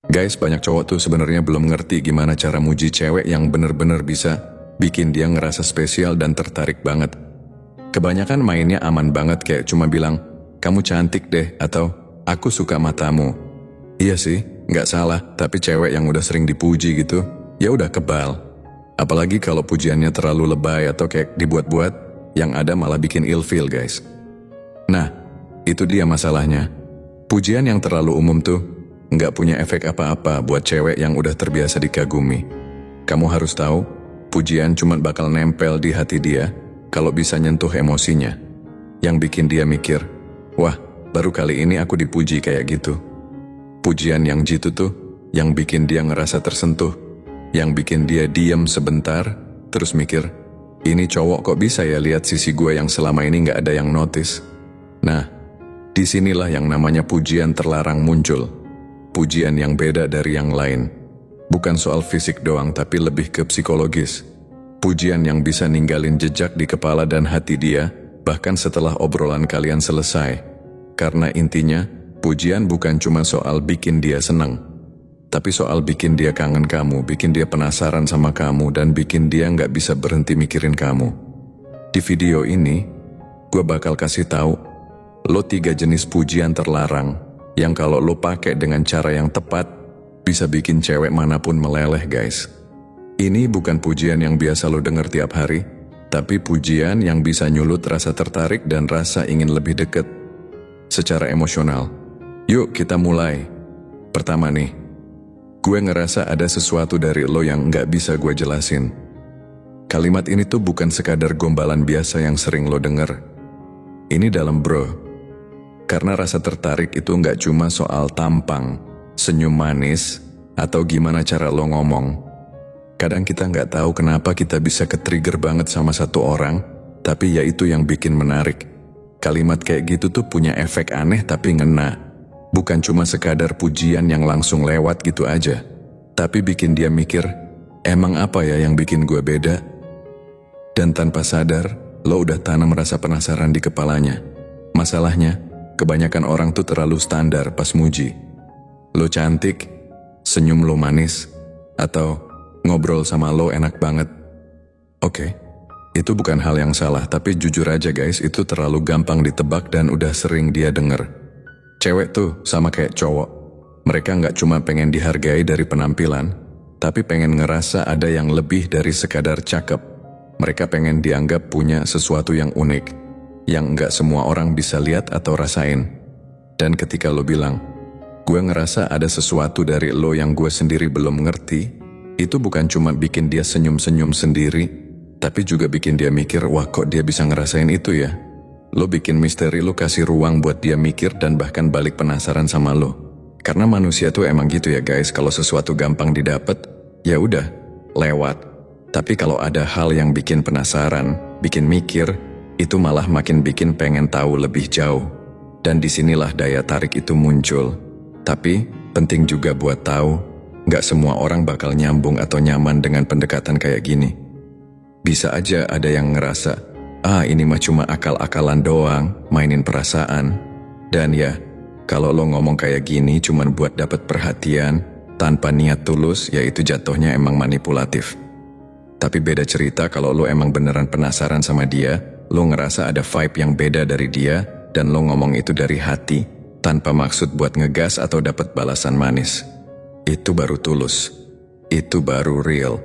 Guys, banyak cowok tuh sebenarnya belum ngerti gimana cara muji cewek yang bener-bener bisa bikin dia ngerasa spesial dan tertarik banget. Kebanyakan mainnya aman banget kayak cuma bilang, kamu cantik deh, atau aku suka matamu. Iya sih, nggak salah, tapi cewek yang udah sering dipuji gitu, ya udah kebal. Apalagi kalau pujiannya terlalu lebay atau kayak dibuat-buat, yang ada malah bikin ilfeel guys. Nah, itu dia masalahnya. Pujian yang terlalu umum tuh nggak punya efek apa-apa buat cewek yang udah terbiasa dikagumi. Kamu harus tahu, pujian cuma bakal nempel di hati dia kalau bisa nyentuh emosinya. Yang bikin dia mikir, wah, baru kali ini aku dipuji kayak gitu. Pujian yang jitu tuh, yang bikin dia ngerasa tersentuh, yang bikin dia diam sebentar, terus mikir, ini cowok kok bisa ya lihat sisi gue yang selama ini nggak ada yang notice. Nah, disinilah yang namanya pujian terlarang muncul. Pujian yang beda dari yang lain. Bukan soal fisik doang, tapi lebih ke psikologis. Pujian yang bisa ninggalin jejak di kepala dan hati dia, bahkan setelah obrolan kalian selesai. Karena intinya, pujian bukan cuma soal bikin dia senang, tapi soal bikin dia kangen kamu, bikin dia penasaran sama kamu, dan bikin dia nggak bisa berhenti mikirin kamu. Di video ini, gue bakal kasih tahu lo 3 jenis pujian terlarang yang kalau lo pakai dengan cara yang tepat, bisa bikin cewek manapun meleleh guys. Ini bukan pujian yang biasa lo denger tiap hari, tapi pujian yang bisa nyulut rasa tertarik dan rasa ingin lebih deket secara emosional. Yuk kita mulai. Pertama nih, gue ngerasa ada sesuatu dari lo yang nggak bisa gue jelasin. Kalimat ini tuh bukan sekadar gombalan biasa yang sering lo denger. Ini dalam bro. Karena rasa tertarik itu nggak cuma soal tampang, senyum manis, atau gimana cara lo ngomong. Kadang kita nggak tahu kenapa kita bisa ke-trigger banget sama satu orang, tapi ya itu yang bikin menarik. Kalimat kayak gitu tuh punya efek aneh tapi ngena. Bukan cuma sekadar pujian yang langsung lewat gitu aja, tapi bikin dia mikir, emang apa ya yang bikin gue beda? Dan tanpa sadar, lo udah tanam rasa penasaran di kepalanya. Masalahnya, kebanyakan orang tuh terlalu standar pas muji. Lo cantik, senyum lo manis, atau ngobrol sama lo enak banget. Oke, itu bukan hal yang salah, tapi jujur aja guys, itu terlalu gampang ditebak dan udah sering dia denger. Cewek tuh sama kayak cowok. Mereka nggak cuma pengen dihargai dari penampilan, tapi pengen ngerasa ada yang lebih dari sekadar cakep. Mereka pengen dianggap punya sesuatu yang unik, yang nggak semua orang bisa lihat atau rasain. Dan ketika lo bilang, gue ngerasa ada sesuatu dari lo yang gue sendiri belum ngerti, itu bukan cuma bikin dia senyum-senyum sendiri, tapi juga bikin dia mikir, wah kok dia bisa ngerasain itu ya? Lo bikin misteri, lo kasih ruang buat dia mikir dan bahkan balik penasaran sama lo. Karena manusia tuh emang gitu ya guys, kalau sesuatu gampang didapat, ya udah, lewat. Tapi kalau ada hal yang bikin penasaran, bikin mikir, itu malah makin bikin pengen tahu lebih jauh. Dan disinilah daya tarik itu muncul. Tapi, penting juga buat tahu, gak semua orang bakal nyambung atau nyaman dengan pendekatan kayak gini. Bisa aja ada yang ngerasa, ini mah cuma akal-akalan doang, mainin perasaan. Dan ya, kalau lo ngomong kayak gini cuma buat dapat perhatian, tanpa niat tulus, ya itu jatuhnya emang manipulatif. Tapi beda cerita kalau lo emang beneran penasaran sama dia, lo ngerasa ada vibe yang beda dari dia, dan lo ngomong itu dari hati, tanpa maksud buat ngegas atau dapat balasan manis. Itu baru tulus. Itu baru real.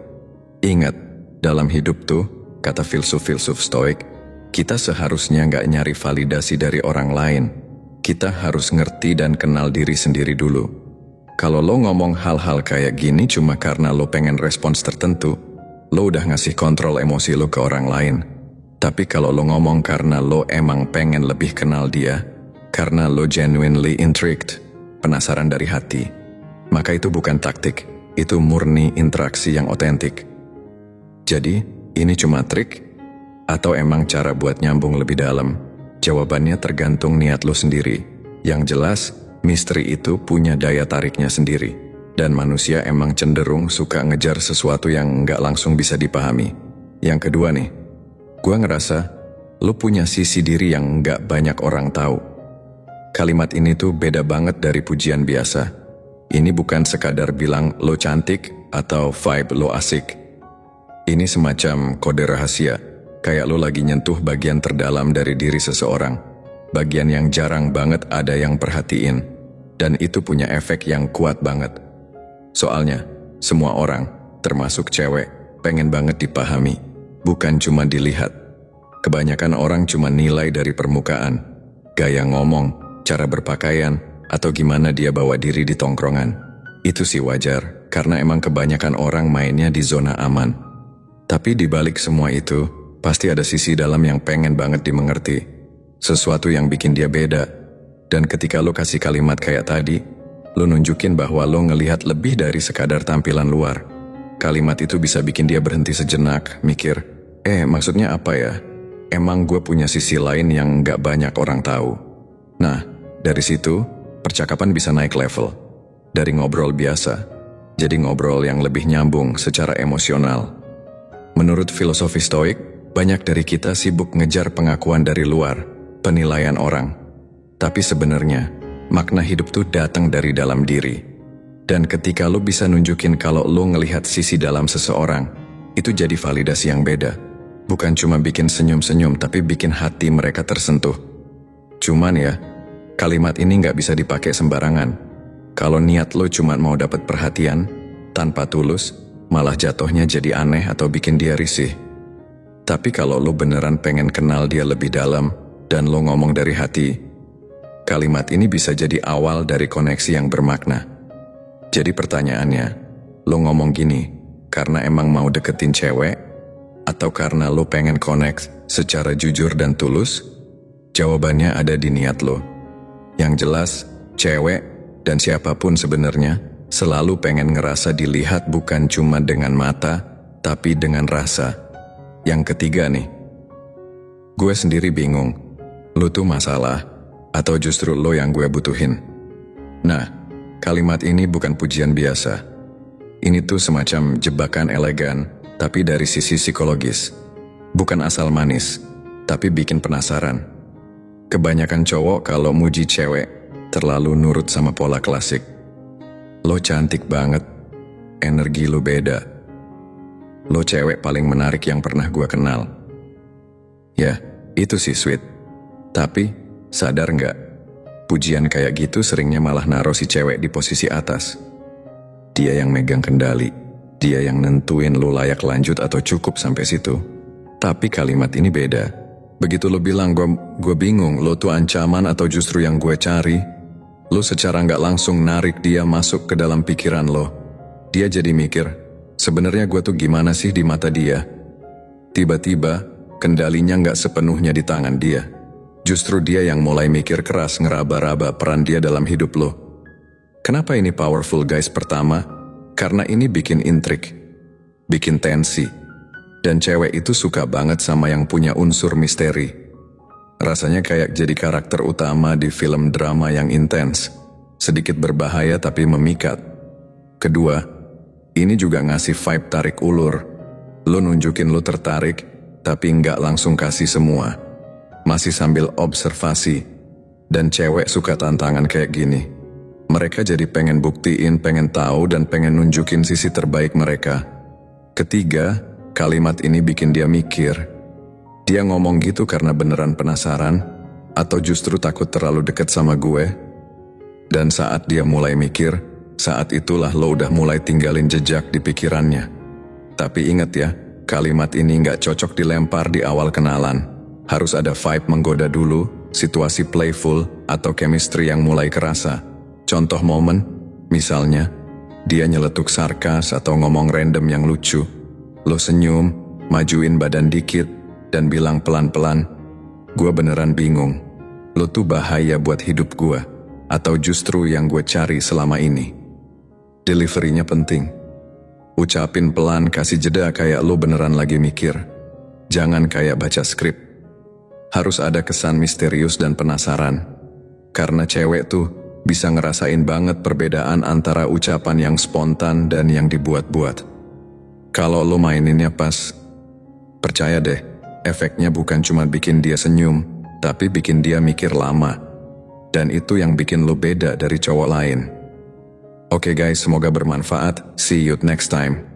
Ingat, dalam hidup tuh, kata filsuf-filsuf stoik, kita seharusnya nggak nyari validasi dari orang lain. Kita harus ngerti dan kenal diri sendiri dulu. Kalau lo ngomong hal-hal kayak gini cuma karena lo pengen respons tertentu, lo udah ngasih kontrol emosi lo ke orang lain. Tapi kalau lo ngomong karena lo emang pengen lebih kenal dia, karena lo genuinely intrigued, penasaran dari hati, maka itu bukan taktik, itu murni interaksi yang otentik. Jadi, ini cuma trik, atau emang cara buat nyambung lebih dalam? Jawabannya tergantung niat lo sendiri. Yang jelas, misteri itu punya daya tariknya sendiri. Dan manusia emang cenderung suka ngejar sesuatu yang nggak langsung bisa dipahami. Yang kedua nih, gue ngerasa lo punya sisi diri yang nggak banyak orang tahu. Kalimat ini tuh beda banget dari pujian biasa. Ini bukan sekadar bilang lo cantik atau vibe lo asik. Ini semacam kode rahasia, kayak lo lagi nyentuh bagian terdalam dari diri seseorang. Bagian yang jarang banget ada yang perhatiin, dan itu punya efek yang kuat banget. Soalnya, semua orang, termasuk cewek, pengen banget dipahami, bukan cuma dilihat. Kebanyakan orang cuma nilai dari permukaan, gaya ngomong, cara berpakaian, atau gimana dia bawa diri di tongkrongan. Itu sih wajar, karena emang kebanyakan orang mainnya di zona aman. Tapi di balik semua itu, pasti ada sisi dalam yang pengen banget dimengerti. Sesuatu yang bikin dia beda. Dan ketika lo kasih kalimat kayak tadi, lo nunjukin bahwa lo ngelihat lebih dari sekadar tampilan luar. Kalimat itu bisa bikin dia berhenti sejenak, mikir, maksudnya apa ya? Emang gue punya sisi lain yang gak banyak orang tahu. Nah, dari situ, percakapan bisa naik level. Dari ngobrol biasa, jadi ngobrol yang lebih nyambung secara emosional. Menurut filosofi Stoik, banyak dari kita sibuk ngejar pengakuan dari luar, penilaian orang. Tapi sebenarnya, makna hidup tuh datang dari dalam diri. Dan ketika lo bisa nunjukin kalau lo ngelihat sisi dalam seseorang, itu jadi validasi yang beda. Bukan cuma bikin senyum-senyum, tapi bikin hati mereka tersentuh. Cuman ya, kalimat ini nggak bisa dipakai sembarangan. Kalau niat lo cuma mau dapat perhatian, tanpa tulus, malah jatuhnya jadi aneh atau bikin dia risih. Tapi kalau lo beneran pengen kenal dia lebih dalam, dan lo ngomong dari hati, kalimat ini bisa jadi awal dari koneksi yang bermakna. Jadi pertanyaannya, lo ngomong gini, karena emang mau deketin cewek, atau karena lo pengen connect secara jujur dan tulus? Jawabannya ada di niat lo. Yang jelas, cewek dan siapapun sebenarnya selalu pengen ngerasa dilihat bukan cuma dengan mata, tapi dengan rasa. Yang ketiga nih, gue sendiri bingung, lo tuh masalah atau justru lo yang gue butuhin? Nah, kalimat ini bukan pujian biasa. Ini tuh semacam jebakan elegan, tapi dari sisi psikologis. Bukan asal manis, tapi bikin penasaran. Kebanyakan cowok kalau muji cewek, terlalu nurut sama pola klasik. Lo cantik banget, energi lo beda. Lo cewek paling menarik yang pernah gua kenal. Ya, itu sih sweet. Tapi, sadar nggak? Pujian kayak gitu seringnya malah naruh si cewek di posisi atas. Dia yang megang kendali, dia yang nentuin lo layak lanjut atau cukup sampai situ. Tapi kalimat ini beda. Begitu lo bilang, gue bingung, lo tuh ancaman atau justru yang gue cari, lo secara nggak langsung narik dia masuk ke dalam pikiran lo. Dia jadi mikir, sebenarnya gue tuh gimana sih di mata dia? Tiba-tiba, kendalinya nggak sepenuhnya di tangan dia. Justru dia yang mulai mikir keras ngeraba-raba peran dia dalam hidup lo. Kenapa ini powerful guys? Pertama, karena ini bikin intrik, bikin tensi. Dan cewek itu suka banget sama yang punya unsur misteri. Rasanya kayak jadi karakter utama di film drama yang intens. Sedikit berbahaya tapi memikat. Kedua, ini juga ngasih vibe tarik ulur. Lo nunjukin lo tertarik, tapi nggak langsung kasih semua. Masih sambil observasi. Dan cewek suka tantangan kayak gini. Mereka jadi pengen buktiin, pengen tahu, dan pengen nunjukin sisi terbaik mereka. Ketiga, kalimat ini bikin dia mikir, dia ngomong gitu karena beneran penasaran, atau justru takut terlalu dekat sama gue? Dan saat dia mulai mikir, saat itulah lo udah mulai tinggalin jejak di pikirannya. Tapi ingat ya, kalimat ini nggak cocok dilempar di awal kenalan. Harus ada vibe menggoda dulu, situasi playful, atau chemistry yang mulai kerasa. Contoh momen, misalnya, dia nyeletuk sarkas atau ngomong random yang lucu. Lo senyum, majuin badan dikit, dan bilang pelan-pelan, gue beneran bingung. Lo tuh bahaya buat hidup gue, atau justru yang gue cari selama ini. Deliverynya penting. Ucapin pelan, kasih jeda kayak lo beneran lagi mikir. Jangan kayak baca skrip. Harus ada kesan misterius dan penasaran. Karena cewek tuh bisa ngerasain banget perbedaan antara ucapan yang spontan dan yang dibuat-buat. Kalau lo maininnya pas, percaya deh, efeknya bukan cuma bikin dia senyum, tapi bikin dia mikir lama. Dan itu yang bikin lo beda dari cowok lain. Oke guys, semoga bermanfaat. See you next time.